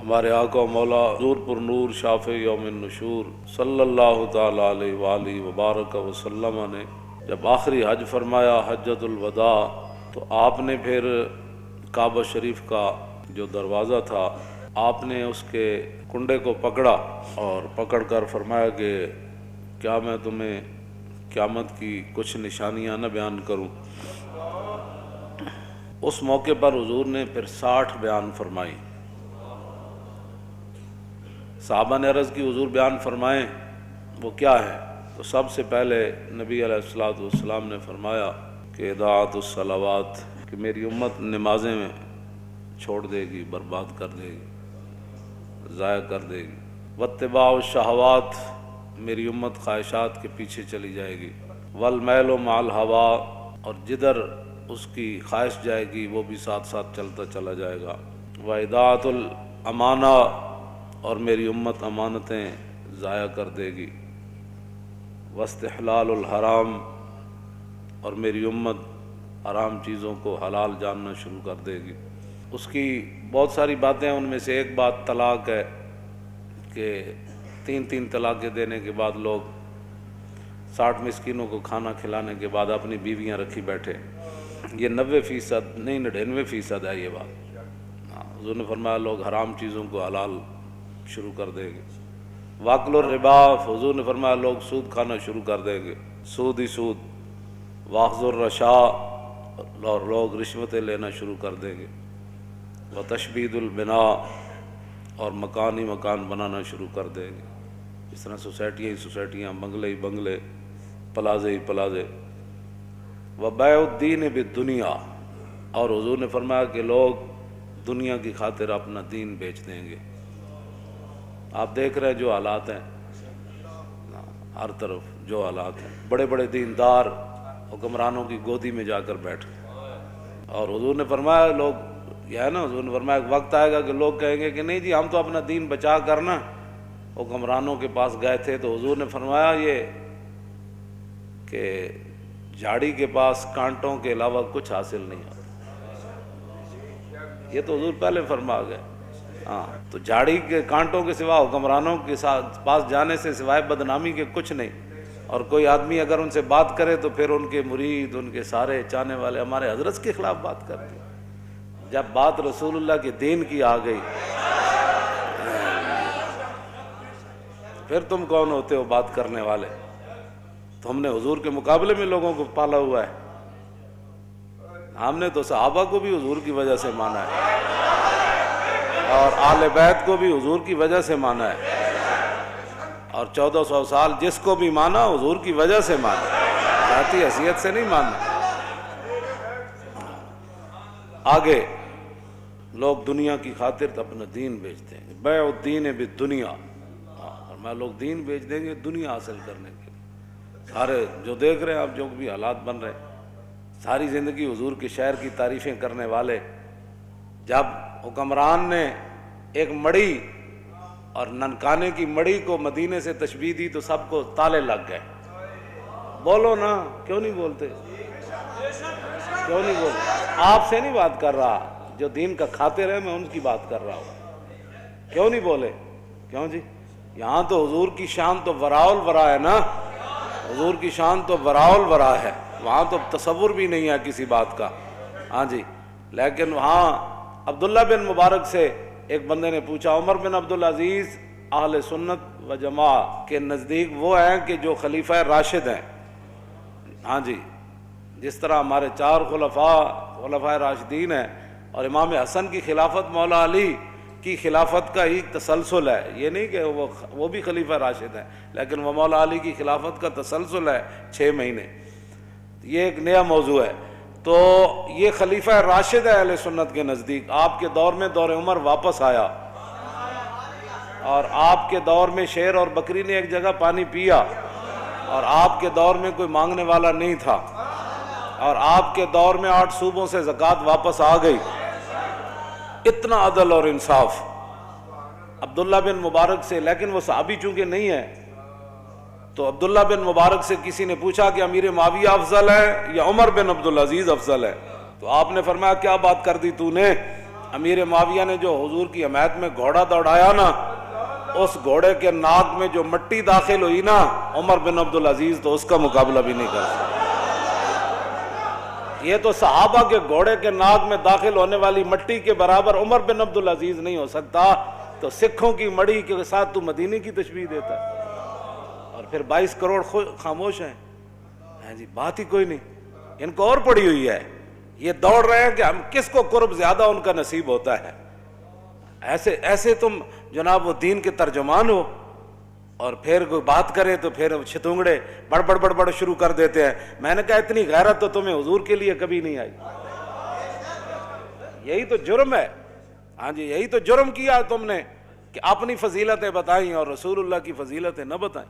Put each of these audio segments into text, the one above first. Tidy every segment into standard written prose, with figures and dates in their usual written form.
ہمارے آقا و مولا حضور پر نور شافع یوم النشور صلی اللہ تعالی علیہ وآلہ وبارک وسلم نے جب آخری حج فرمایا حجۃ الوداع، تو آپ نے پھر کعبہ شریف کا جو دروازہ تھا آپ نے اس کے کنڈے کو پکڑا اور پکڑ کر فرمایا کہ کیا میں تمہیں قیامت کی کچھ نشانیاں نہ بیان کروں۔ اس موقع پر حضور نے پھر 60 بیان فرمائی۔ صحابہ نے عرض کی حضور بیان فرمائیں وہ کیا ہے؟ تو سب سے پہلے نبی علیہ الصلوۃ والسلام نے فرمایا کہ اضاعت الصلوات، کہ میری امت نمازیں میں چھوڑ دے گی، برباد کر دے گی، ضائع کر دے گی۔ واتباع الشہوات، میری امت خواہشات کے پیچھے چلی جائے گی۔ والمیل مع الہوا، اور جدھر اس کی خواہش جائے گی وہ بھی ساتھ ساتھ چلتا چلا جائے گا۔ واضاعت الامانہ، اور میری امت امانتیں ضائع کر دے گی۔ واستحلال الحرام، اور میری امت حرام چیزوں کو حلال جاننا شروع کر دے گی۔ اس کی بہت ساری باتیں ہیں، ان میں سے ایک بات طلاق ہے کہ 3 طلاقیں دینے کے بعد لوگ 60 مسکینوں کو کھانا کھلانے کے بعد اپنی بیویاں رکھی بیٹھے۔ یہ 90% نہیں 99% ہے یہ بات۔ حضور نے فرمایا لوگ حرام چیزوں کو حلال شروع کر دیں گے۔ واکل الربا، حضور نے فرمایا لوگ سود کھانا شروع کر دیں گے، سود ہی سود۔ واخذ الرشا، اور لوگ رشوتیں لینا شروع کر دیں گے۔ وتشبید البناء، اور مکان ہی مکان بنانا شروع کر دیں گے۔ اس طرح سوسائٹیاں ہی سوسائٹیاں، بنگلے ہی بنگلے، پلازے ہی پلازے۔ وبیع الدین بالدنیا، اور حضور نے فرمایا کہ لوگ دنیا کی خاطر اپنا دین بیچ دیں گے۔ آپ دیکھ رہے ہیں جو حالات ہیں، ہر طرف جو حالات ہیں، بڑے بڑے دیندار حکمرانوں کی گودی میں جا کر بیٹھے۔ اور حضور نے فرمایا لوگ، یہ ہے نا، حضور نے فرمایا ایک وقت آئے گا کہ لوگ کہیں گے کہ نہیں جی ہم تو اپنا دین بچا کر نا حکمرانوں کے پاس گئے تھے۔ تو حضور نے فرمایا یہ کہ جھاڑی کے پاس کانٹوں کے علاوہ کچھ حاصل نہیں ہوتا۔ یہ تو حضور پہلے فرما گئے۔ ہاں، تو جھاڑی کے کانٹوں کے سوا حکمرانوں کے پاس جانے سے سوائے بدنامی کے کچھ نہیں۔ اور کوئی آدمی اگر ان سے بات کرے تو پھر ان کے مرید، ان کے سارے چاہنے والے ہمارے حضرت کے خلاف بات کرتے ہیں۔ جب بات رسول اللہ کے دین کی آ گئی پھر تم کون ہوتے ہو بات کرنے والے؟ تو ہم نے حضور کے مقابلے میں لوگوں کو پالا ہوا ہے۔ ہم نے تو صحابہ کو بھی حضور کی وجہ سے مانا ہے، اور آل بیت کو بھی حضور کی وجہ سے مانا ہے، اور 1400 سال جس کو بھی مانا حضور کی وجہ سے مانا، ذاتی حیثیت سے نہیں ماننا۔ آگے لوگ دنیا کی خاطر اپنا دین بیچتے ہیں، بیع الدین بالدنیا، اور میں لوگ دین بیچ دیں گے دنیا حاصل کرنے کے لیے۔ سارے جو دیکھ رہے ہیں آپ، جو بھی حالات بن رہے ہیں، ساری زندگی حضور کے شہر کی تعریفیں کرنے والے، جب حکمران نے ایک مڑی اور ننکانے کی مڑی کو مدینے سے تشبیہ دی تو سب کو تالے لگ گئے۔ بولو نا، کیوں نہیں بولتے؟ کیوں نہیں بولتے؟ آپ سے نہیں بات کر رہا، جو دین کا خاطر ہے میں ان کی بات کر رہا ہوں۔ کیوں نہیں بولے؟ کیوں جی؟ یہاں تو حضور کی شان تو وراء الورا ہے نا، حضور کی شان تو وراء الورا ہے، وہاں تو تصور بھی نہیں ہے کسی بات کا۔ ہاں جی، لیکن وہاں عبداللہ بن مبارک سے ایک بندے نے پوچھا، عمر بن عبدالعزیز اہل سنت و جماعت کے نزدیک وہ ہیں کہ جو خلیفہ راشد ہیں۔ ہاں جی، جس طرح ہمارے 4 خلفاء راشدین ہیں، اور امام حسن کی خلافت مولا علی کی خلافت کا ہی تسلسل ہے، یہ نہیں کہ وہ بھی خلیفہ راشد ہیں، لیکن وہ مولا علی کی خلافت کا تسلسل ہے 6 مہینے۔ یہ ایک نیا موضوع ہے۔ تو یہ خلیفہ راشد ہے اہل سنت کے نزدیک۔ آپ کے دور میں دور عمر واپس آیا، اور آپ کے دور میں شیر اور بکری نے ایک جگہ پانی پیا، اور آپ کے دور میں کوئی مانگنے والا نہیں تھا، اور آپ کے دور میں 8 صوبوں سے زکوٰۃ واپس آ گئی۔ اتنا عدل اور انصاف عبداللہ بن مبارک سے، لیکن وہ صحابی چونکہ نہیں ہے تو عبداللہ بن مبارک سے کسی نے پوچھا کہ امیر معاویہ افضل ہے یا عمر بن عبدالعزیز افضل ہے؟ تو آپ نے فرمایا کیا بات کر دی تو نے؟ امیر معاویہ نے جو حضور کی حمایت میں گھوڑا دوڑایا نا، اس گھوڑے کے ناک میں جو مٹی داخل ہوئی نا، عمر بن عبدالعزیز تو اس کا مقابلہ بھی نہیں کر سکتا۔ یہ تو صحابہ کے گھوڑے کے ناک میں داخل ہونے والی مٹی کے برابر عمر بن عبدالعزیز نہیں ہو سکتا، تو سکھوں کی مڑی کے ساتھ تو مدینے کی تشبیہ دیتا ہے، اور پھر 22 کروڑ خاموش ہیں جی، بات ہی کوئی نہیں، ان کو اور پڑی ہوئی ہے، یہ دوڑ رہے ہیں کہ ہم کس کو قرب زیادہ ان کا نصیب ہوتا ہے۔ ایسے تم جناب وہ دین کے ترجمان ہو، اور پھر کوئی بات کرے تو پھر چھتونگڑے بڑ شروع کر دیتے ہیں۔ میں نے کہا اتنی غیرت تو تمہیں حضور کے لیے کبھی نہیں آئی، یہی تو جرم ہے، ہاں جی یہی تو جرم کیا تم نے کہ اپنی فضیلتیں بتائیں اور رسول اللہ کی فضیلتیں نہ بتائیں۔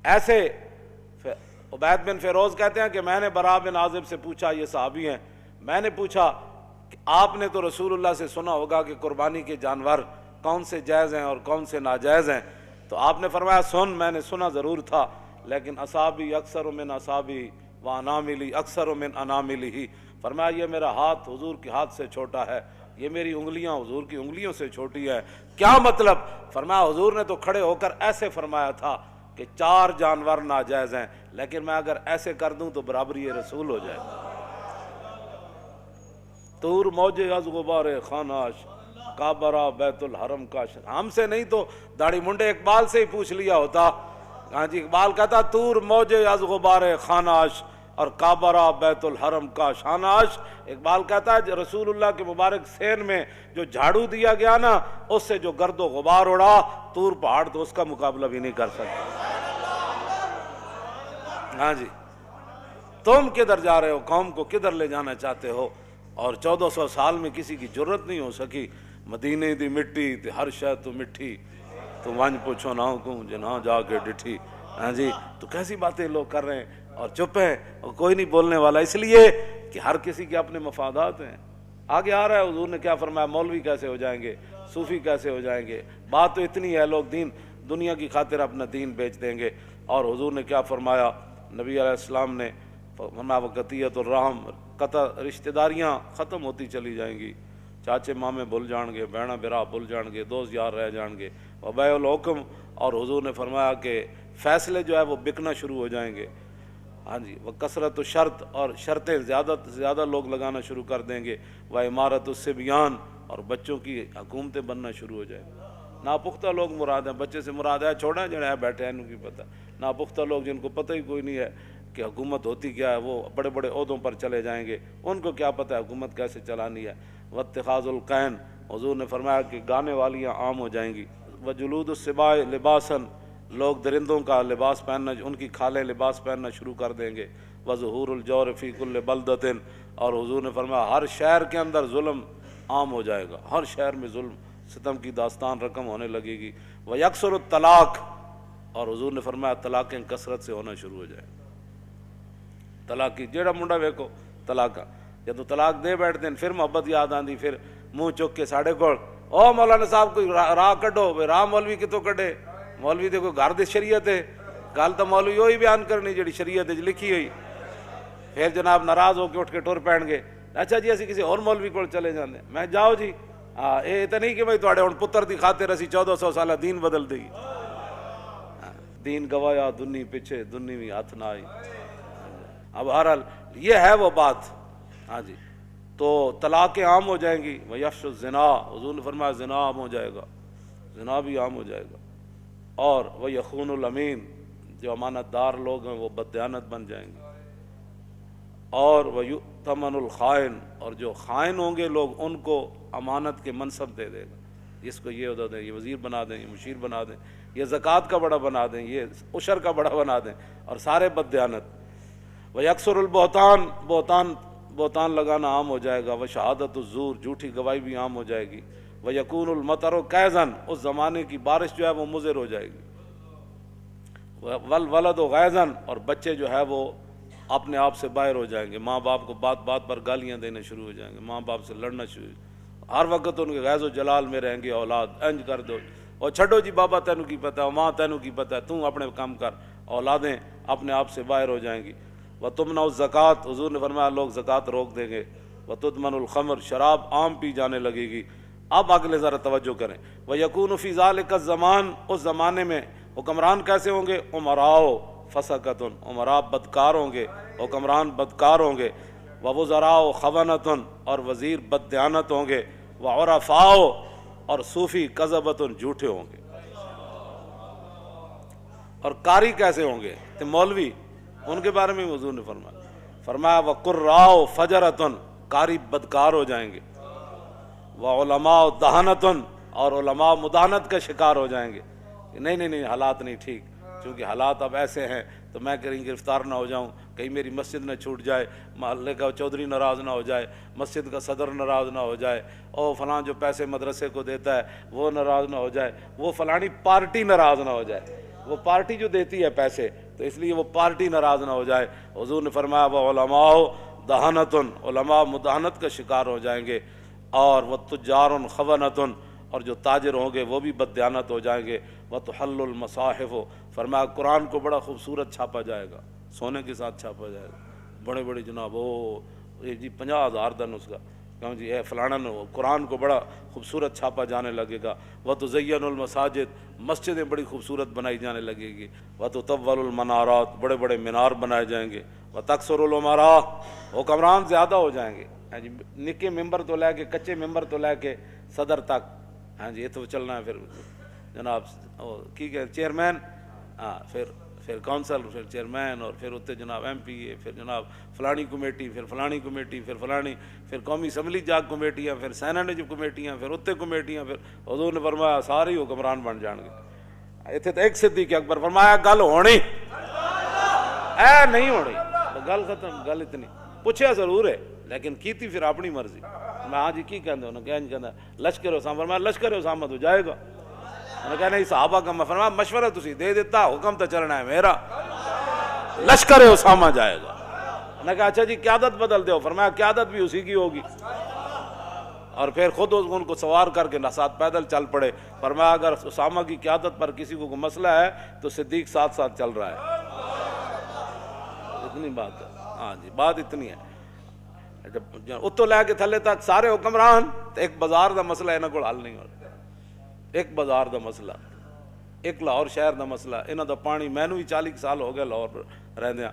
ایسے عبید بن فیروز کہتے ہیں کہ میں نے براء بن عازب سے پوچھا، یہ صحابی ہیں، میں نے پوچھا کہ آپ نے تو رسول اللہ سے سنا ہوگا کہ قربانی کے جانور کون سے جائز ہیں اور کون سے ناجائز ہیں، تو آپ نے فرمایا میں نے سنا ضرور تھا، لیکن اصابی اکثر من اصابی و اناملی اکثر من اناملی، فرمایا یہ میرا ہاتھ حضور کے ہاتھ سے چھوٹا ہے، یہ میری انگلیاں حضور کی انگلیوں سے چھوٹی ہے۔ کیا مطلب؟ فرمایا حضور نے تو کھڑے ہو کر ایسے فرمایا تھا کہ 4 جانور ناجائز ہیں، لیکن میں اگر ایسے کر دوں تو برابری رسول ہو جائے گا۔ طور موجے از غبار خاناش، کعبہ بیت الحرم کاش۔ ہم سے نہیں تو داڑھی منڈے اقبال سے ہی پوچھ لیا ہوتا، ہاں جی اقبال کہتا طور موجے از غبار خاناش اور کعبہ بیت الحرم کا شاناش۔ اقبال کہتا ہے رسول اللہ کے مبارک سین میں جو جھاڑو دیا گیا نا، اس سے جو گرد و غبار اڑا، طور پہاڑ تو اس کا مقابلہ بھی نہیں کر سکتا۔ ہاں جی تم کدھر جا رہے ہو، قوم کو کدھر لے جانا چاہتے ہو؟ اور 1400 سال میں کسی کی جرت نہیں ہو سکی، مدینے دی مٹی تے ہر شے تو مٹھی، تو ونج پوچھو نہ کو جنہاں جا کے ڈٹھی۔ ہاں جی تو کیسی باتیں لوگ کر رہے ہیں اور چپ ہیں اور کوئی نہیں بولنے والا، اس لیے کہ ہر کسی کے اپنے مفادات ہیں۔ آگے آ رہا ہے حضور نے کیا فرمایا، مولوی کیسے ہو جائیں گے، صوفی کیسے ہو جائیں گے، بات تو اتنی ہے، لوگ دنیا کی خاطر اپنا دین بیچ دیں گے۔ اور حضور نے کیا فرمایا، نبی علیہ السلام نے فرمایا وقتیت الرحم، قطع رشتہ داریاں ختم ہوتی چلی جائیں گی، چاچے مامے بھول جان گے، بہنا برا بھول جان گے، دوست یار رہ جان گے، وبیع الحکم، اور حضور نے فرمایا کہ فیصلے جو ہے وہ بکنا شروع ہو جائیں گے۔ ہاں جی وہ کثرت و شرط، اور شرطیں زیادہ سے زیادہ لوگ لگانا شروع کر دیں گے، وہ عمارت الصبیان، اور بچوں کی حکومتیں بننا شروع ہو جائیں گی۔ ناپختہ لوگ مراد ہیں، بچے سے مراد ہے چھوڑیں جڑے ہیں بیٹھے ہیں ان کی پتہ، ناپختہ لوگ جن کو پتہ ہی کوئی نہیں ہے کہ حکومت ہوتی کیا ہے، وہ بڑے بڑے عہدوں پر چلے جائیں گے، ان کو کیا پتہ ہے حکومت کیسے چلانی ہے۔ واتخاذ القین، حضور نے فرمایا کہ گانے والیاں عام ہو جائیں گی۔ وجلود السباع لباسا، لوگ درندوں کا لباس پہننا، ان کی کھالیں لباس پہننا شروع کر دیں گے۔ وظہور الجور فی کل بلدۃ، اور حضور نے فرمایا ہر شہر کے اندر ظلم عام ہو جائے گا، ہر شہر میں ظلم ستم کی داستان رقم ہونے لگے گی۔ ویکثر الطلاق، اور حضور نے فرمایا طلاقیں کثرت سے ہونا شروع ہو جائیں، طلاق کی جیڑا منڈا ویکو طلاق، جب تو طلاق دے بیٹھتے ہیں پھر محبت یاد آندی، پھر منہ چک کے ساڑے کول او مولانا صاحب کوئی راہ کڈو، راہ مولوی کتوں کڈے، مولوی دے کوئی گھر دی شریعت ہے، گل تو مولوی وہی بیان کرنی جڑی شریعت وچ لکھی ہوئی، پھر جناب ناراض ہو کے اٹھ کے ٹر پین گے، اچھا جی اسی کسی اور مولوی کول چلے جاندے، میں جاؤ جی، ہاں یہ تو نہیں کہ بھائی تواڈے ہن پتر دی خاطر اسی 1400 سالہ دین بدل دئی، دین گوایا دنی پیچھے دنی بھی ہاتھ نہ آئی۔ اب بہرحال یہ ہے وہ بات، ہاں جی تو طلاقیں عام ہو جائیں گی۔ ویفش الزنا، حضور نے فرمایا زنا عام ہو جائے گا، زنا بھی عام ہو جائے گا۔ اور وہ یخون الامین، جو امانت دار لوگ ہیں وہ بددیانت بن جائیں گے۔ اور وہ یؤتمن الخائن، اور جو خائن ہوں گے لوگ ان کو امانت کے منصب دے دے گا، اس کو یہ عہدہ دیں، یہ وزیر بنا دیں، یہ مشیر بنا دیں، یہ زکوٰۃ کا بڑا بنا دیں، یہ عشر کا بڑا بنا دیں، اور سارے بددیانت۔ ویکثر البہتان، بہتان لگانا عام ہو جائے گا۔ وشہادت الزور، جھوٹی گواہی بھی عام ہو جائے گی۔ ویکون المطر کیزن، اس زمانے کی بارش جو ہے وہ مضر ہو جائے گی۔ والولد غیظن، اور بچے جو ہے وہ اپنے آپ سے باہر ہو جائیں گے، ماں باپ کو بات بات پر گالیاں دینے شروع ہو جائیں گے، ماں باپ سے لڑنا شروع، ہر وقت ان کے غیظ و جلال میں رہیں گے، اولاد انج کر دو، اور چھڈو جی بابا تینوں کی پتہ ہے، ماں تینوں کی پتہ ہے، تم اپنے کام کر، اولادیں اپنے آپ سے باہر ہو جائیں گی۔ وَتُمْنَعُ الزَّکَاۃ، حضور نے فرمایا لوگ زکوٰۃ روک دیں گے۔ وتدمن الخمر، شراب عام پی جانے لگے گی۔ اب اگلے ذرا توجہ کریں، وَيَكُونُ فِي ذَلِكَ الزَّمَانِ، اس زمانے میں حکمران کیسے ہوں گے؟ عمراء فسقۃ، عمراء بدکار ہوں گے، حکمران بدکار ہوں گے، ووزراء خونۃ، اور وزیر بددیانت ہوں گے، وعرفاء، اور صوفی کذبۃ، جھوٹے ہوں گے۔ اور قاری کیسے ہوں گے؟ تو مولوی، ان کے بارے میں حضور نے فرمایا وقراء فجرۃ، قاری بدکار ہو جائیں گے، وعلماء دہنۃ، اور علماء مداحنت کا شکار ہو جائیں گے۔ نہیں حالات نہیں ٹھیک، چونکہ حالات اب ایسے ہیں تو میں کہیں گرفتار نہ ہو جاؤں، کہیں میری مسجد نہ چھوٹ جائے، محلے کا چودھری ناراض نہ ہو جائے، مسجد کا صدر ناراض نہ ہو جائے، اور فلاں جو پیسے مدرسے کو دیتا ہے وہ ناراض نہ ہو جائے، وہ فلانی پارٹی ناراض نہ ہو جائے، وہ پارٹی جو دیتی ہے پیسے تو اس لیے وہ پارٹی ناراض نہ ہو جائے۔ حضور نے فرمایا وہ علماء دہنۃ، علماء مداحنت کا شکار ہو جائیں گے، اور وہ تجار خونۃ، اور جو تاجر ہوں گے وہ بھی بددیانت ہو جائیں گے، وتحل المصاحف، فرمایا قرآن کو بڑا خوبصورت چھاپا جائے گا، سونے کے ساتھ چھاپا جائے گا، بڑے بڑے جناب جی 50,000 دن اس کا، کہوں جی اے فلانا قرآن کو بڑا خوبصورت چھاپا جانے لگے گا، وتزین المساجد، مسجدیں بڑی خوبصورت بنائی جانے لگے گی، وتطول المنارات، بڑے بڑے مینار بنائے جائیں گے، وتکثر الامراء، حکمران زیادہ ہو جائیں گے، ہاں جی نکے ممبر تو لے کے کچے ممبر تو لے کے صدر تک، ہاں جی یہ تو چلنا ہے، پھر جناب کی کہ چیئرمین، ہاں پھر کونسل، پھر چیئرمین، اور پھر اتنے جناب ایم پی اے، پھر جناب فلانی کمیٹی، پھر فلانی کمیٹی، پھر فلانی، پھر قومی اسمبلی جاگ کمیٹیاں، پھر سینٹ کمیٹیاں، پھر اتنے کمیٹیاں، پھر حضور نے فرمایا سارے ہی حکمران بن جان گے۔ اتنے تو ایک صدیق اکبر فرمایا گل ہونی اے نہیں ہونی، گل ختم، گل اتنی پوچھا ضرور ہے لیکن کیتی پھر اپنی مرضی۔ میں ہاں جی کی کہندے انہوں نے کہنا لشکر اسامہ، فرمایا لشکر اسامہ تو جائے گا، انہوں نے کہا نہیں صحابہ کا، میں فرمایا مشورہ تسی دے دیتا، حکم تو چلنا ہے میرا، لشکر اسامہ جائے گا۔ انہوں نے کہا اچھا جی قیادت بدل دو، فرمایا قیادت بھی اسی کی ہوگی، اور پھر خود ان کو سوار کر کے ساتھ پیدل چل پڑے، فرمایا اگر اسامہ کی قیادت پر کسی کو کوئی مسئلہ ہے تو صدیق ساتھ ساتھ چل رہا ہے۔ اتنی بات ہے، ہاں جی بات اتنی ہے۔ اتو لے کے تھلے تک سارے حکمران، ایک بازار دا مسئلہ انہاں کول حل نہیں ہوتا، ایک بازار دا مسئلہ، ایک لاہور شہر دا مسئلہ، انہاں دا پانی مینوں ہی 40 سال ہو گئے لاہور رہندیاں،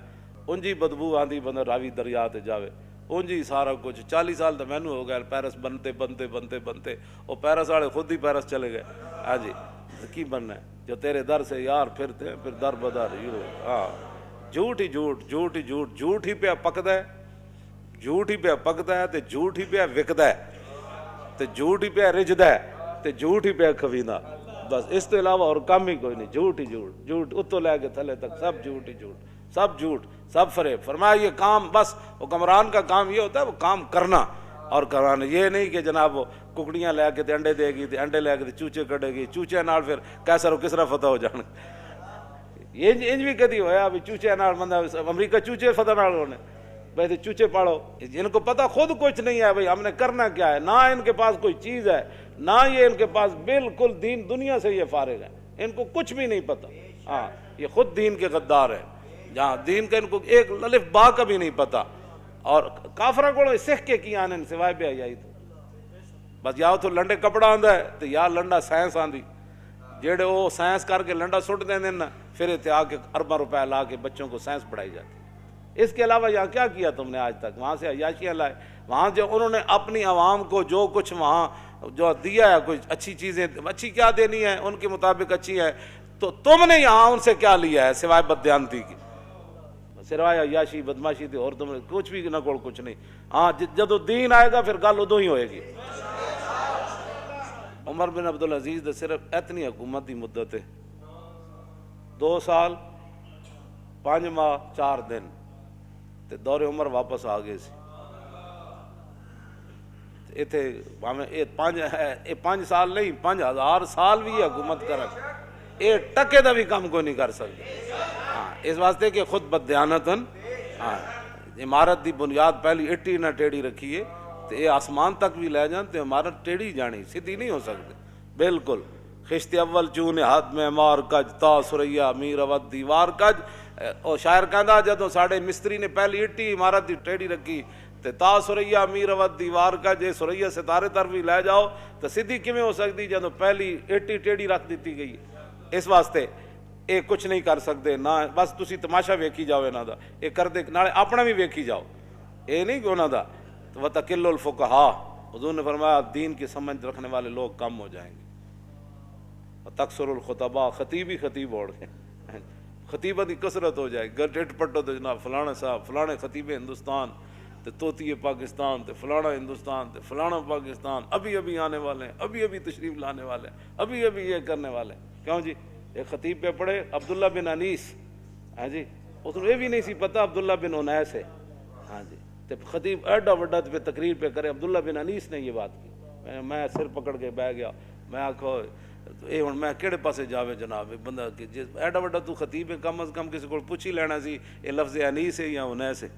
انجی بدبو آندی بندہ راوی دریا تے جاوے، انجی سارا کچھ 40 سال تو مینوں ہو گئے پیرس بنتے وہ پیرس والے خود ہی پیرس چلے گئے، ہاں جی کی بننا ہے جو تیرے در سے یار پھرتے ہیں پھر در بدر، ہاں جھوٹ ہی جھوٹ، جھوٹ ہی جھوٹ، جھوٹ ہی پہ پکدا ہے، جھوٹ ہی پہ پکدا ہے تے جھوٹ ہی پہ وکدا ہے تے جھوٹ ہی پہ رجدا ہے تے جھوٹ ہی پہ کھویندا، بس اس کے علاوہ اور کم ہی کوئی نہیں، جھوٹ ہی جھوٹ، جھوٹ اتو لے کے تھلے تک سب جھوٹ ہی جھوٹ، سب جھوٹ، سب فریب۔ فرمایا یہ کام بس حکمران کا کام یہ ہوتا ہے وہ کام کرنا اور کرانا، یہ نہیں کہ جناب وہ ککڑیاں لے کے تے انڈے دے گی تے انڈے لے کے تے چوچے کڈے گی، چوچے نال پھر کیسر و کسرا فتح ہو جان، یہ انج بھی کدی ہویا بھی چوچے نال بندہ امریکہ چوچے فتح نال ہونے، بھائی چوچے پاڑو، ان کو پتہ خود کچھ نہیں ہے بھائی ہم نے کرنا کیا ہے، نہ ان کے پاس کوئی چیز ہے، نہ یہ ان کے پاس بالکل دین دنیا سے یہ فارغ ہے، ان کو کچھ بھی نہیں پتہ، ہاں یہ خود دین کے غدار ہیں، جہاں دین کا ان کو ایک الف با کا بھی نہیں پتہ، اور کافرہ کو سکھ کے کی آنے سوائے بے حیائی تو بس یا تو لنڈے کپڑا آندا ہے تو یا لنڈا سائنس آندی، جیڑے وہ سائنس کر کے لنڈا سٹ دیں نا پھر اتنے آ کے ارباں روپے لا کے بچوں کو سائنس پڑھائی جاتی۔ اس کے علاوہ یہاں کیا کیا تم نے آج تک؟ وہاں سے عیاشیاں لائے، وہاں جو انہوں نے اپنی عوام کو جو کچھ وہاں جو دیا ہے، کچھ اچھی چیزیں، اچھی کیا دینی ہے ان کے مطابق اچھی ہے، تو تم نے یہاں ان سے کیا لیا ہے سوائے بددیانتی کی، سوائے عیاشی بدماشی تھی، اور تم نے کچھ بھی نہ کوئی کچھ نہیں۔ ہاں جدو دین آئے گا پھر گل ادو ہی ہوئے گی۔ عمر بن عبدالعزیز دے صرف اتنی حکومت دی مدت ہے 2 سال 5 ماہ 4 دن تے دور عمر واپس آ گئے سی، اتنے یہ 5 سال نہیں 5000 سال بھی حکومت کرن، یہ ٹکے دا بھی کام کوئی نہیں کر سکتے، ہاں اس واسطے کہ خود بددیانتن، ہاں عمارت دی بنیاد پہلی اٹی نہ ٹیڑھی رکھیے تو یہ آسمان تک بھی لے جان تو عمارت ٹیڑھی جانی، سیدھی نہیں ہو سکتی بالکل۔ خشت اول چون ہاتھ میں مار کج تا سریا میر اود دیوار کج، اور شاعر کہندا جدوں ساڈے مستری نے پہلی اٹی عمارت دی ٹیڑھی رکھی تے تا سریا میر ود دیوار کا جے سریا ستارے طرف بھی لے جاؤ تو سیدھی کیویں ہو سکتی جدوں پہلی ایٹی ٹیڑھی رکھ دیتی گئی. اس واسطے یہ کچھ نہیں کر سکتے نہ بس تسی تماشا ویکھی جاؤ انہاں دا, یہ کردے نالے اپنا بھی ویکھی جاؤ, یہ نہیں کہ انہاں دا. وَتَقِلُّ الْفُقَهَا, حضور نے فرمایا دین کی سمجھ رکھنے والے لوگ کم ہو جائیں گے. وَتَكْثُرُ الْخُطَبَاء, خطیب ہی خطیب اوڑ گئے, خطیبہ کی کثرت ہو جائے گی. ڈٹ پٹو تو جناب فلانا صاحب فلانے خطیب ہندوستان تے توتی پاکستان تے فلانا ہندوستان تے فلانا پاکستان ابھی ابھی آنے والے ہیں, ابھی ابھی تشریف لانے والے ہیں, ابھی ابھی یہ کرنے والے ہیں. کیوں جی؟ ایک خطیب پہ پڑھے عبداللہ بن انیس, ہاں جی, اس کو یہ بھی نہیں سی پتہ عبداللہ بن انیس ہے. ہاں جی, تے خطیب ایڈا وڈا پہ تقریر پہ کرے عبداللہ بن انیس نے یہ بات کی. میں سر پکڑ کے بہ گیا, میں آکھو اے ہن میں کہڑے پاسے جاوے جناب, بندہ کہ جس ایڈا وڈا تو خطیب ہے کم از کم کسی کو پوچھ ہی لینا سی یہ لفظ انیس ہے یا انیس ہے.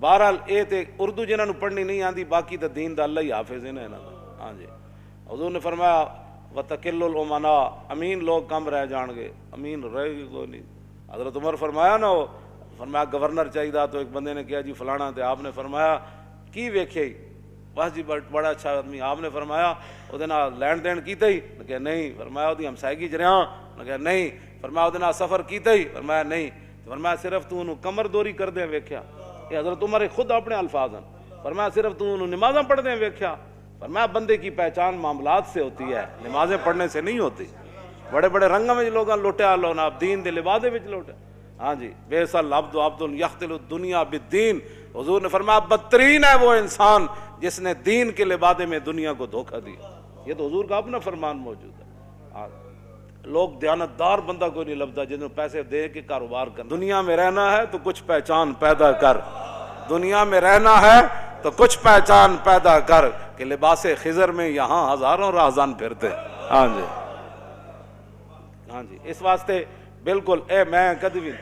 بہرحال اے تے اردو جنہاں نوں پڑھنی نہیں آندی, باقی تے دین دا اللہ ہی حافظ ہے نا انہاں دا. ہاں جی, حضور نے فرمایا وَتَقِلُّ الْأُمَنَاء, امین لوگ کم رہ جان گے, امین رہے گی کوئی نہیں. حضرت عمر فرمایا نا, وہ فرمایا گورنر چاہیے, تو ایک بندے نے کہا جی فلانا, تے آپ نے فرمایا کی ویکھے ہی, بس جی بڑا اچھا آدمی. آپ نے فرمایا وہ لین دین کیتا ہی, نے کہا نہیں. فرمایا وہ ہمسائیگی جریاں, نے کہا نہیں. فرمایا وہ سفر کیتا ہی, فرمایا نہیں. فرمایا صرف تو انہوں کمر دوری کر دیں ویکھیا. یہ حضرت عمر خود اپنے الفاظ ہیں. فرمایا صرف تو انہوں نمازاں پڑھ دیں ویکھیا. فرمایا بندے کی پہچان معاملات سے ہوتی ہے, نمازیں پڑھنے سے نہیں ہوتی. بڑے بڑے رنگوں میں لوگاں لوٹیا لو نا, دین دے لبادے وچ لوٹیا. ہاں جی, بیس العبد عبد یختل الدنیا بالدین. حضور نے فرمایا بدترین ہے وہ انسان جس نے دین کے لبادے میں دنیا کو دھوکہ دیا. یہ تو حضور کا اپنا فرمان موجود ہے. لوگ دیانتدار بندہ کوئی نہیں لبدا جنہوں پیسے دے کے کاروبار کر. دنیا میں رہنا ہے تو کچھ پہچان پیدا کر, دنیا میں رہنا ہے تو کچھ پہچان پیدا کر, کہ لباس خضر میں یہاں ہزاروں راہزان پھرتے. ہاں جی, ہاں جی, اس واسطے بالکل اے میں کدی بھی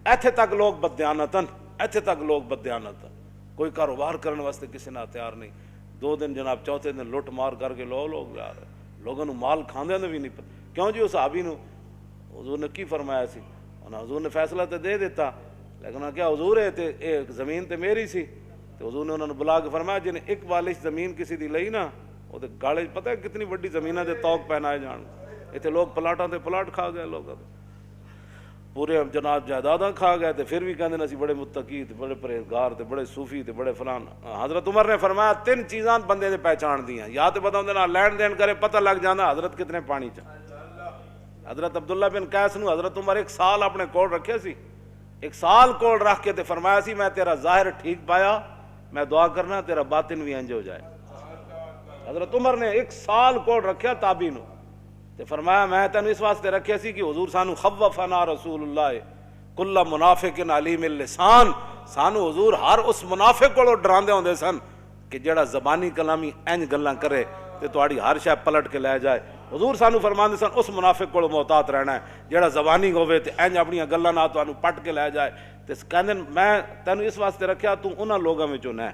ایتھے تک لوگ بددیانتن, ایتھے تک لوگ بددیانتن, کوئی کاروبار کرنے واسطے کسی نہ تیار نہیں. 2 دن جناب چوتھے دن لٹ مار کر کے لوگ جا رہے, لوگوں نے مال کھاندے نے بھی نہیں پتہ. کیوں جی, اس صحابی نو حضور نے کی فرمایا سی, حضور نے فیصلہ تو دے دیتا, لیکن کیا حضور ہے تے ایک زمین تے میری سی. تو حضور نے انہوں نے بلا کے فرمایا جن ایک بالش زمین کسی دی لئی نا, وہ تے گاڑے پتہ ہے کتنی بڑی زمیناں دے توق پہنائے جان. ایتھے لوگ پلاٹاں تے پلاٹ کھا گئے, لوگ پورے جناب جائیداداں کھا گئے, تے پھر بھی کہندے نے اسی بڑے متقی تے بڑے پرہیزگار تے بڑے صوفی تے بڑے فلان. حضرت عمر نے فرمایا 3 چیزاں بندے نے پہچان دیاں, یا تے بتاؤں نہ لین دین کرے پتہ لگ جانا حضرت کتنے پانی چاہ. حضرت عبداللہ بن قیس نو حضرت عمر 1 سال اپنے کول رکھے سی, 1 سال کول رکھ کے تے فرمایا سی میں تیرا ظاہر ٹھیک پایا, میں دعا کرنا تیرا باطن بھی انج ہو جائے. حضرت عمر نے 1 سال کول رکھیا تابعی نو, تے فرمایا میں تینوں اس واسطے رکھیا سی کہ حضور سانو خوفنا رسول اللہ کل منافق علیم اللسان, سانو حضور ہر اس منافق کو ڈراندے ہوندے سن کہ جڑا زبانی کلامی انج گلاں کرے تے تہاڈی ہر شے پلٹ کے لے جائے. حضور سانو فرماندے سن اس منافق کو محتاط رہنا ہے جڑا زبانی ہوے تے انج اپنی گلاں نال تانوں پٹ کے لے جائے. تے کہندے میں تینوں اس واسطے رکھیا تو انہاں لوگاں وچوں نہ.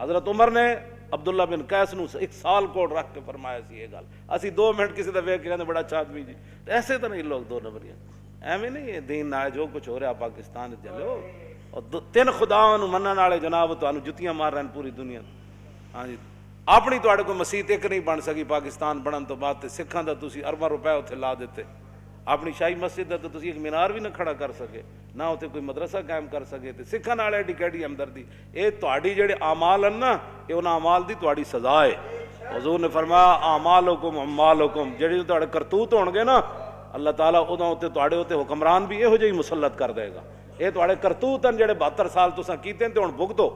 حضرت عمر نے عبداللہ بن قیس نو 1 سال کو رکھ کے فرمایا سی یہ گل. اسی 2 منٹ کسی دا ویکھ کے کہندے بڑا اچھا آدمی جی, ایسے تو نہیں لوگ 2 نمبریاں. ایویں نہیں ہے دین نہ جو کچھ ہو رہا پاکستان چلو, اور 3 خداواں نو منن والے جناب تانوں جتیاں مار رہے پوری دنیا. ہاں جی, اپنی تواڈے کوئی مسجد ایک نہیں بن سکی پاکستان بنن تو بعد, تے سکھاں دا تسی ارباں روپے اتھے لا دیتے. اپنی شاہی مسجد دا تو تسی ایک مینار بھی نہ کھڑا کر سکے, نہ اتھے کوئی مدرسہ قائم کر سکے. تے سکھاں نال ایڈی کیڑی ہمدردی. اے تواڈی جڑے اعمال ہیں نا, اے انہاں اعمال دی تواڈی سزا ہے. حضور نے فرمایا اعمالکم اعمالکم, جڑے تواڈے کرتوت ہون گے نا اللہ تعالیٰ اوداں اوتے تواڈے اوتے حکمران بھی یہو جہی مسلط کر دے گا. اے تواڈے کرتوت ہیں جڑے 72 سال تساں کیتے تے ہن بھگتو.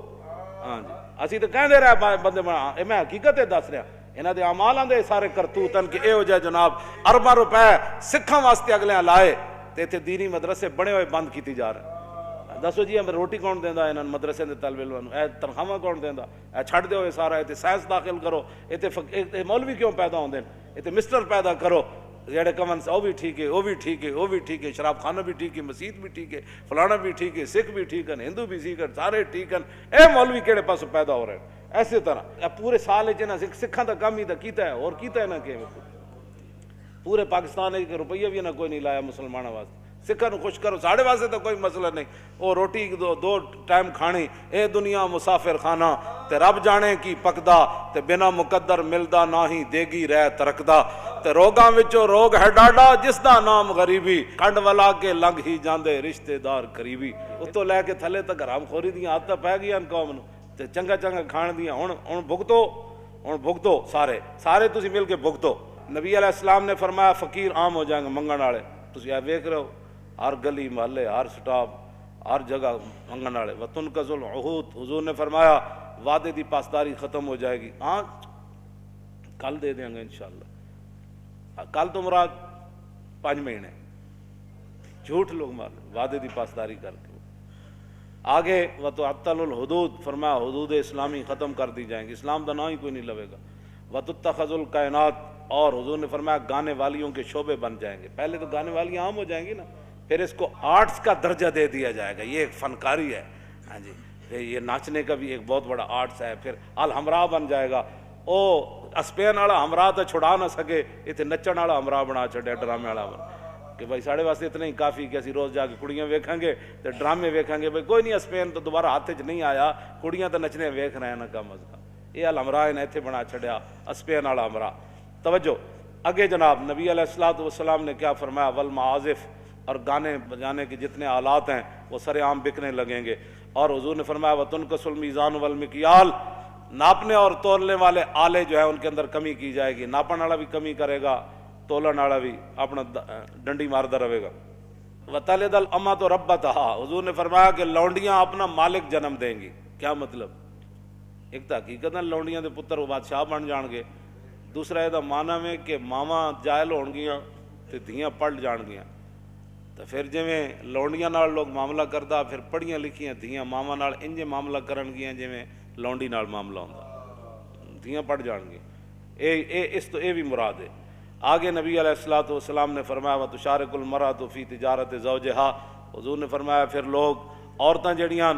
ہاں جی, اسی تے کہندے رہے بندے بنا, اے میں حقیقت دس رہا, انہاں دے اعمالاں دے سارے کرتوت ہیں کہ یہو جہے جناب ارباں روپے سکھاں واسطے اگلیاں لائے تے ایتھے دینی مدرسے بنے ہوئے بند کیتی جا رہے. دسو جی ہمیں روٹی کون دیندا انہاں مدرسے دے طالب علماں نوں, اے تنخواہ کون دیندا, اے چھڈ دیو اے سارا, ایتھے سائنس داخل کرو, ایتھے مولوی کیوں پیدا ہوندے, ایتھے مسٹر پیدا کرو جڑے کمن سے, وہ بھی ٹھیک ہے, وہ بھی ٹھیک ہے, وہ بھی ٹھیک ہے, شراب خانہ بھی ٹھیک ہے, مسجد بھی ٹھیک ہے, فلانا بھی ٹھیک ہے, سکھ بھی ٹھیک ہیں, ہندو بھی ٹھیک ہیں, سارے ٹھیک ہیں. اے مولوی کہڑے پاس پیدا ہو رہے ہیں. ایسے طرح پورے سال سکھاں دا کام ہی دا کیتا ہے, اور کیتا ہے نہ کہ پورے پاکستان ایک روپیہ بھی نہ کوئی نہیں لایا مسلمانوں واسطے. سکھاں نوں خوش کرو، ساڑے واسطے تو کوئی مسئلہ نہیں، وہ روٹی دو ٹائم کھانی، اے دنیا مسافر خانہ، تے رب جانے کی پکدا، تے بنا مقدر ملدا نہ ہی دیگی رہ ترکدا، تے روگاں وچوں روگ ہے ڈاڈا جس دا نام غریبی، کنڈ ولا کے لنگ ہی جاندے رشتے دار قریبی۔ اتوں لے کے تھلے تک حرام خوری دیاں عادتاں پی گئیاں قوم نوں، تے چنگا چنگا کھان دیاں، ہن بھگتو سارے تسی مل کے بھگتو۔ نبی علیہ السلام نے فرمایا فقیر عام ہو جائیں گے، منگن والے تسی اے ویکھ رہے ہو ہر گلی محلے ہر سٹاپ ہر جگہ منگن والے۔ وتنقض العہود، حضور نے فرمایا وعدے دی پاسداری ختم ہو جائے گی، ہاں کل دے دیں گے انشاءاللہ، کل تو مراد 5 مہینے، جھوٹ لوگ مار وعدے دی پاسداری کر کے۔ آگے وتعطل الحدود، فرمایا حدود اسلامی ختم کر دی جائیں گی، اسلام دا نام ہی کوئی نہیں لوے گا۔ وتتخذ الکائنات، اور حضور نے فرمایا گانے والیوں کے شعبے بن جائیں گے، پہلے تو گانے والیاں عام ہو جائیں گی نا، پھر اس کو آرٹس کا درجہ دے دیا جائے گا، یہ ایک فنکاری ہے، ہاں جی یہ ناچنے کا بھی ایک بہت بڑا آرٹس ہے۔ پھر الحمراء بن جائے گا، او اسپین والا ہمراہ تو چھڑا نہ سکے، اتنے نچن والا ہمراہ بنا چھڑیا، ڈرامے والا بنا کہ بھائی ساڑے واسطے اتنا ہی کافی کہ اسی روز جا کے کڑیاں ویکھیں گے تو ڈرامے ویکھیں گے، بھائی کوئی نہیں اسپین تو دوبارہ ہاتھ چ نہیں آیا، کڑیاں تو نچنے ویکھ رہے ہیں نا کم از کم، یہ الحمراہ نے اتنے بنا چھڑیا اسپین والا ہمراہ۔ توجہ اگے جناب نبی علیہ الصلوۃ والسلام نے کیا فرمایا، والمعازف، اور گانے بجانے کے جتنے آلات ہیں وہ سر عام بکنے لگیں گے، اور حضور نے فرمایا وتنقص المیزان والمکیال، ناپنے اور تولنے والے آلے جو ہیں ان کے اندر کمی کی جائے گی، ناپن والا بھی کمی کرے گا، تولن والا بھی اپنا ڈنڈی مارتا رہے گا۔ وتلد الامۃ ربتہا، حضور نے فرمایا کہ لونڈیاں اپنا مالک جنم دیں گی۔ کیا مطلب؟ ایک تو حقیقت لونڈیاں دے پتر وہ بادشاہ بن جان گے، دوسرا یہ معنی میں کہ ماواں جائل ہون گیاں تے دھیاں پڑھ جان گیاں، تو پھر جویں لونڈیاں نال لوگ معاملہ کردا، پھر پڑھیاں لکھیاں دھیاں ماواں نال انجے معاملہ کرن گیاں جویں لونڈی نال معاملہ ہوندا، دھیاں پڑھ جان گے، اس تو یہ بھی مراد ہے۔ آگے نبی علیہ الصلوۃ والسلام نے فرمایا وتشارک المرأۃ فی تجارت زوجہا، حضور نے فرمایا پھر لوگ عورتاں جڑیاں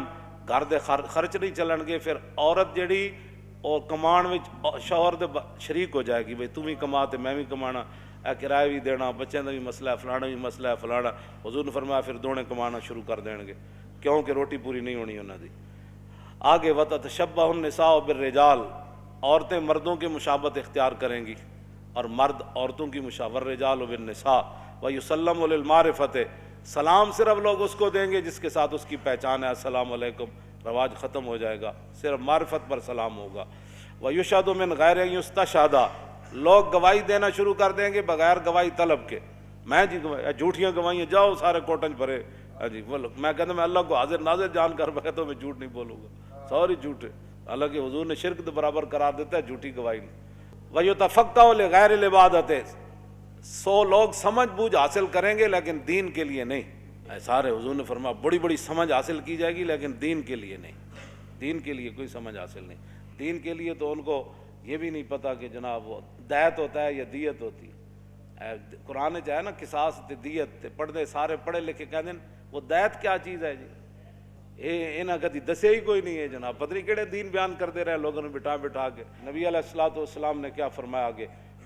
گھر دے خرچ نہیں چلن گے، پھر عورت جڑی اور کمان وچ شوہر دے شریک ہو جائے گی، بھئی تم بھی کما تے میں بھی کمانا، اے کرایہ بھی دینا، بچوں کا بھی مسئلہ ہے، فلانا بھی مسئلہ ہے فلانا، حضور نے فرمایا پھر دونے کمانا شروع کر دیں گے، کیونکہ روٹی پوری نہیں ہونی انہاں دی۔ آگے وتتشبہ النساء بالرجال، عورتیں مردوں کی مشابہت اختیار کریں گی اور مرد عورتوں کی مشابہت، والرجال بالنساء ویسلم للمعرفۃ، سلام صرف لوگ اس کو دیں گے جس کے ساتھ اس کی پہچان ہے، السلام علیکم رواج ختم ہو جائے گا، صرف معرفت پر سلام ہوگا۔ وَيُشْهَدُ مِنْ غَيْرِ أَنْ يُسْتَشْهَدَ، لوگ گواہی دینا شروع کر دیں گے بغیر گواہی طلب کے، میں جی جھوٹیاں گواہیاں جاؤ سارے کوٹنج بھرے، جی میں کہتا میں اللہ کو حاضر ناظر جان کر بیٹھا تو میں جھوٹ نہیں بولوں گا، سوری جھوٹ ہے، حالانکہ حضور نے شرک کے برابر قرار دیتا ہے جھوٹی گواہی نہیں۔ وَيُتَفَقَّهُ لِغَيْرِ الْعِبَادَةِ، 100 لوگ سمجھ بوجھ حاصل کریں گے لیکن دین کے لیے نہیں، سارے حضور نے فرمایا بڑی بڑی سمجھ حاصل کی جائے گی لیکن دین کے لیے نہیں، دین کے لیے کوئی سمجھ حاصل نہیں، دین کے لیے تو ان کو یہ بھی نہیں پتا کہ جناب وہ دیت ہوتا ہے یا دیت ہوتی ہے، قرآن جو ہے نا قصاص تے دیت تے پڑھتے سارے پڑھے لکھے کہہ دیں وہ دیت کیا چیز ہے جی، انہاں کدی دسے ہی کوئی نہیں ہے جناب، پتہ نہیں کہڑے دین بیان کرتے رہے لوگوں نے بٹھا بٹھا کے۔ نبی علیہ الصلوۃ والسلام نے کیا فرمایا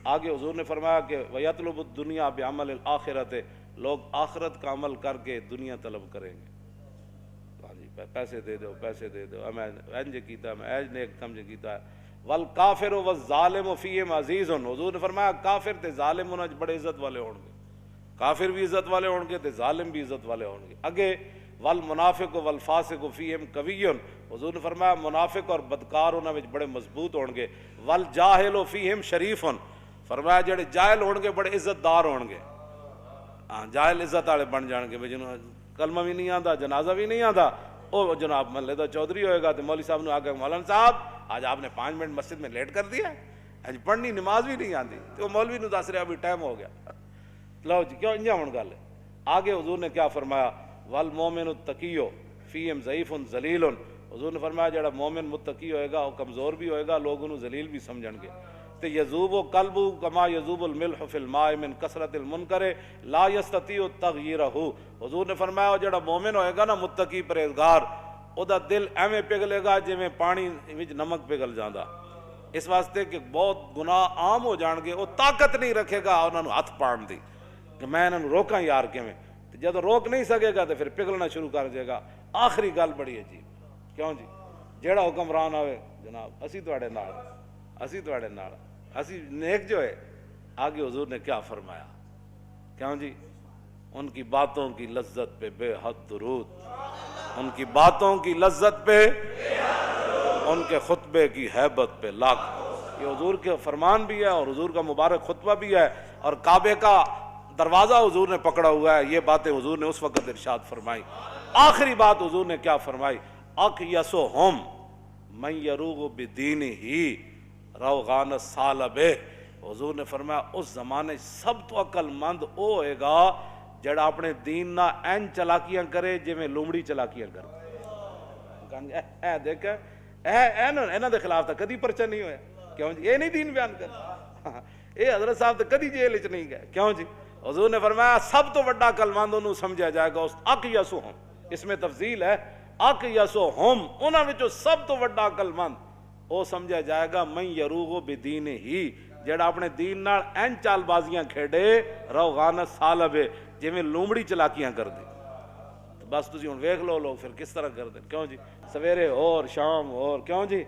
آگے حضور نے فرمایا کہ وَيَطْلُبُ الدُّنْيَا بِعَمَلِ الْآخِرَةِ، لوگ آخرت کا عمل کر کے دنیا طلب کریں گے، ہاں جی پیسے دے دو پیسے دے دو، میں انج کیتا میں ایج نیک کم کیتا ہے۔ وَالْكَافِرُ وَالظَّالِمُ فِيهِمْ عَزِيزٌ، حضور نے فرمایا کافر تے ظالم انہاں بڑے عزت والے ہون گے، کافر بھی عزت والے ہون گے تے ظالم بھی عزت والے ہون گے۔ اگے والمنافق والفاسق فیہم قوی، حضور نے فرمایا منافق اور بدکار انہاں وچ بڑے مضبوط ہون گے۔ والجاہل فیہم شریف، فرمایا جڑے جاہل ہون گے بڑے عزت دار ہون گے، ہاں جاہل عزت والے بن جان گے، جنہوں کلمہ بھی نہیں آتا جنازہ بھی نہیں آتا، وہ جناب محلے دا چودھری ہوئے گا تو مولوی صاحب نے آ کے مولانا صاحب آج آپ نے 5 منٹ مسجد میں لیٹ کر دیا ہے، پڑھنی نماز بھی نہیں آتی، تو مولوی نے دس رہا ابھی ٹائم ہو گیا، لو جی کیوں انجا ہون گل ہے۔ آگے حضور نے کیا فرمایا والمومن التقی فیہم ضعیف ذلیل، حضور نے فرمایا جڑا مومن متقی ہوئے گا وہ کمزور بھی ہوئے گا، لوگ انہوں ذلیل بھی سمجھن گے۔ تے یذوب قلبہ کما یذوب الملح فی الماء من کثرت المنکر لا یستطیع تغییرہ، حضور نے فرمایا جڑا مومن ہوئے گا نا متقی پرہیزگار، او دا دل ایویں پگھلے گا جویں پانی وچ نمک پگھل جاندا، اس واسطے کہ بہت گناہ عام ہو جان گے، وہ طاقت نہیں رکھے گا انہاں نوں ہاتھ پاڑن دی کہ میں انہاں نوں روکاں یار کیویں، جب روک نہیں سکے گا تو پھر پگھلنا شروع کر دے گا. آخری گل بڑی عجیب, کیوں جی جیڑا حکمران آوے جناب اسی تواڈے نال, اسی تواڈے نال, اسی نیک جو ہے. آگے حضور نے کیا فرمایا, کیوں جی ان کی باتوں کی لذت پہ بے حد درود, ان کی باتوں کی لذت پہ, ان کے خطبے کی ہیبت پہ لاکھ. یہ حضور کے فرمان بھی ہے اور حضور کا مبارک خطبہ بھی ہے, اور کعبے کا دروازہ حضور نے پکڑا ہوا ہے. یہ باتیں حضور نے اس وقت ارشاد فرمائی. آخری بات حضور نے کیا فرمائی, اقیسہم من یروغ بدینہ روغان الثعلب. حضور نے فرمایا اس زمانے سب تو عقل مند او ہوئے گا جڑا اپنے دین نہ این چلاکیاں کرے جی میں لومڑی چلاکیاں کرے. اے دیکھ اینا دے خلاف تا کدی پرچہ نہیں ہویا, کیوں جی یہ نہیں دین بیان کر, اے حضرت صاحب تو کدی جیل وچ نہیں گئے, کیوں جی حضور نے فرمایا سب تو بڑا عقل مند انہوں سمجھا جائے گا اس اقیسہم, اس میں تفضیل ہے, اقیسہم انہاں وچوں سب تو بڑا عقل مند او سمجھا جائے گا من یروغ بدینہ, جڑا اپنے دین نال این چال بازیاں کھیڑے روغان الثعلب جی میں لومڑی چلاکیاں کر دی. بس تسی ہن ویکھ لو لوگ پھر کس طرح کر دیں, کیوں جی سویرے اور شام اور, کیوں جی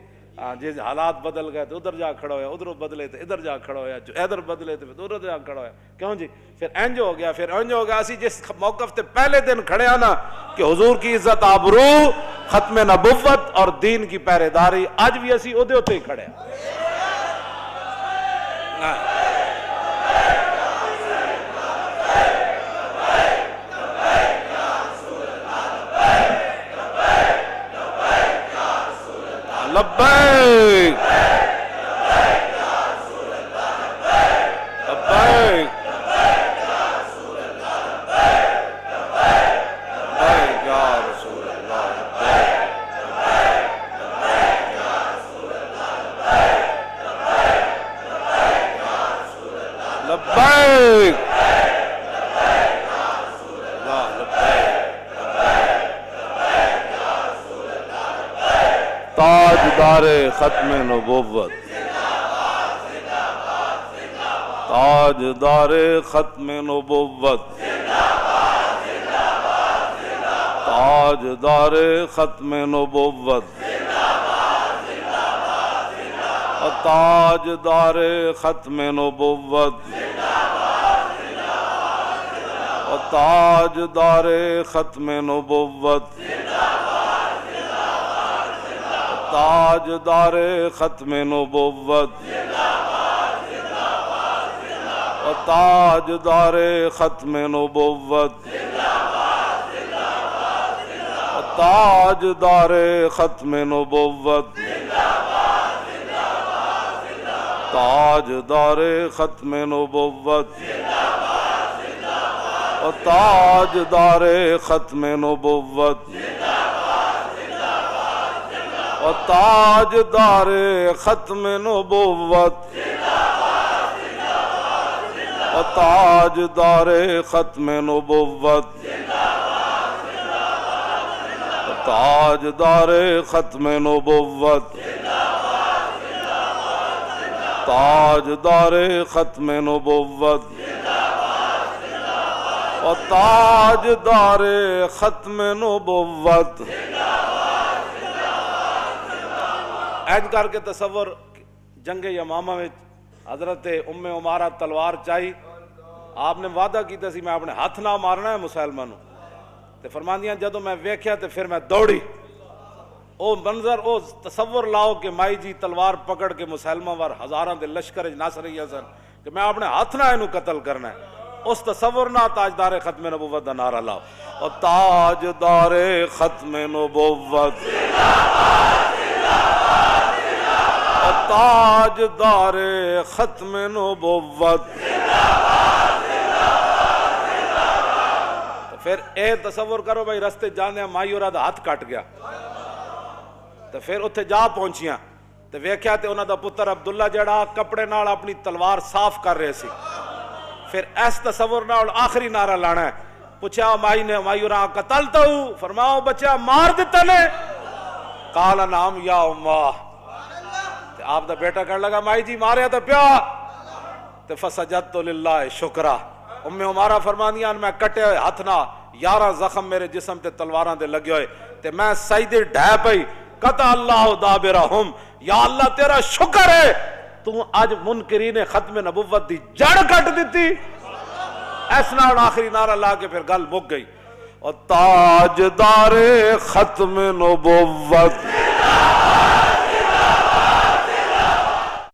جی حالات بدل گئے تو ادھر جا کھڑا ہویا, ادھر بدلے تو ادھر جا کھڑا ہویا, جو ادھر بدلے تو ادھر جا کھڑا ہویا, کیوں جی پھر انج ہو گیا, پھر انج ہو گیا. اسی جس موقف تے پہلے دن کھڑے آنا کہ حضور کی عزت آبرو, ختم نبوت اور دین کی پہرے داری, اج بھی اسی اودے ہوتے ہی کھڑے ہیں. لبیک لبیک تاجدار ختم نبوت, تاجدار ختم نبوت, تاجدار ختم نبوت, تاجدار ختم نبوت, تاجدار ختم نبوت, تاجدار ختم نبوت, تاجدار ختم نبوت, تاجدار ختم نبوت, تاجدار ختم نبوت, تاجدار ختم نبوت, تاجدار ختم نبوت, تاجدار ختم نبوت, تاجدار ختم نبوت, تاجدار ختم نبوت, تاجدار ختم نبوت. اینج کر کے تصور جنگ یمامہ میں حضرت ام عمارہ تلوار چاہی, آپ نے وعدہ کیتا سی میں اپنے ہاتھ نہ مارنا ہے مسلمانوں, تے فرماندیاں جدوں میں ویکھیا تے پھر میں دوڑی. او منظر او تصور لاؤ کہ مائی جی تلوار پکڑ کے مسلمہ وار ہزاراں دے لشکر نس رہی سن کہ میں اپنے ہاتھ نہ اینو قتل کرنا ہے. اس تصور نہ تاجدار ختم نبوت دا نعرہ لاؤ, اور تاجدار ختم نبوت, تاجدار ختم نبوت. پھر اے تصور کرو بھائی رستے جانے مائی اور ہاتھ کٹ گیا, تو پھر اتھے جا پہنچیاں تو ویکھیا تے انہاں دا پتر عبداللہ جڑا کپڑے نال اپنی تلوار صاف کر رہے سی. پھر اس تصور نال آخری نعرہ لانا ہے. پوچھا مائی نے, مائی اور قتلتا ہوں, فرماؤ بچہ مار دیتا نے, قال نعم یا امہ. آپ دا بیٹا کہنے لگا مائی جی ماریا تو پیا, تو فسجدت للہ شکرہ, ام عمارہ فرمانیاں میں کٹے ہوئے ہاتھ نہ 11 زخم میرے جسم تے تلواراں دے لگے ہوئے تے میں سجدے ڈھے پئی قطع اللہ دابرہم، یا اللہ تیرا شکر ہے تو اج منکرین ختم نبوت دی جڑ کٹ دیتی. اس نال آخری نعرہ لا کے پھر گل مک گئی. اور تاجدار ختم نبوت